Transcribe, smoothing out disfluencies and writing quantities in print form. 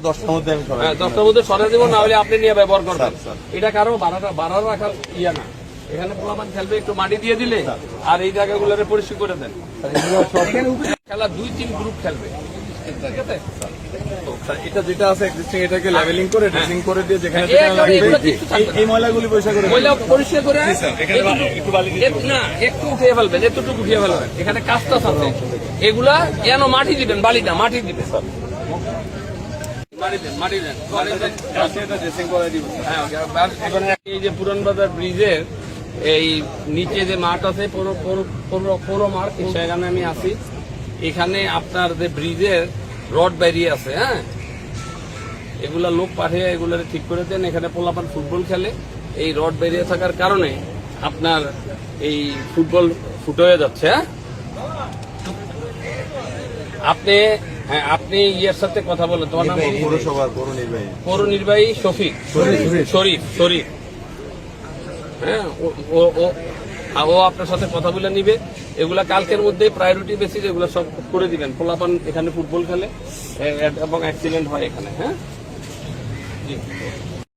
10টার মধ্যে আমি 10টার মধ্যে সরাই দেবো, না হলে আপনি নিয়ে ব্যবহার করবেন। এটা কারো বাড়া রাখার ইয়া না, এখানে পোলাপান খেলবে, একটু মাটি দিয়ে দিলে আর এই জায়গাগুলো পরিষ্কার করে দেন। খেলা 2-3 গ্রুপ খেলবে, ঠিক আছে? এটা যেটা আছে এক্সিস্টিং এটাকে লেভেলিং করে ড্রেসিং করে দিয়ে যেখানে এই ময়লাগুলি পরিষ্কার করে পরিষ্কার করে না একটু উঠিয়ে ফেলবেন, এতটুকু উঠিয়ে ফেলবেন। এখানে কাজটা আছে, এগুলা কেন মাটি দিবেন, বালিটা মাটি দিবেন, মাটি দেন। এই যে পুরানবাজার ব্রিজের এই নিচে যে মাঠ আছে, পুরো মাঠ, সেখানে আমি আছি। এখানে আপনার যে ব্রিজের রড বেরিয়ে আছে, হ্যাঁ, এগুলা লোক পাঠিয়ে এগুলা ঠিক করে দেন। এখানে পোলাপান ফুটবল খেলে, এই রড বেরিয়ে থাকার কারণে আপনার এই ফুটবল ফুটো হয়ে যাচ্ছে। হ্যাঁ, আপনি ইয়ের সাথে কথা বলেন, তোমার নাম? পৌরসভার পৌর নির্বাহী শরীফ। হ্যাঁ, ও আপনার সাথে কথা বলে নিবে। এগুলা কালকের মধ্যে প্রায়োরিটি বেসিস এগুলো সব করে দিবেন। পোলাপান এখানে ফুটবল খেলে এবং অ্যাক্সিডেন্ট হয় এখানে। হ্যাঁ, জি।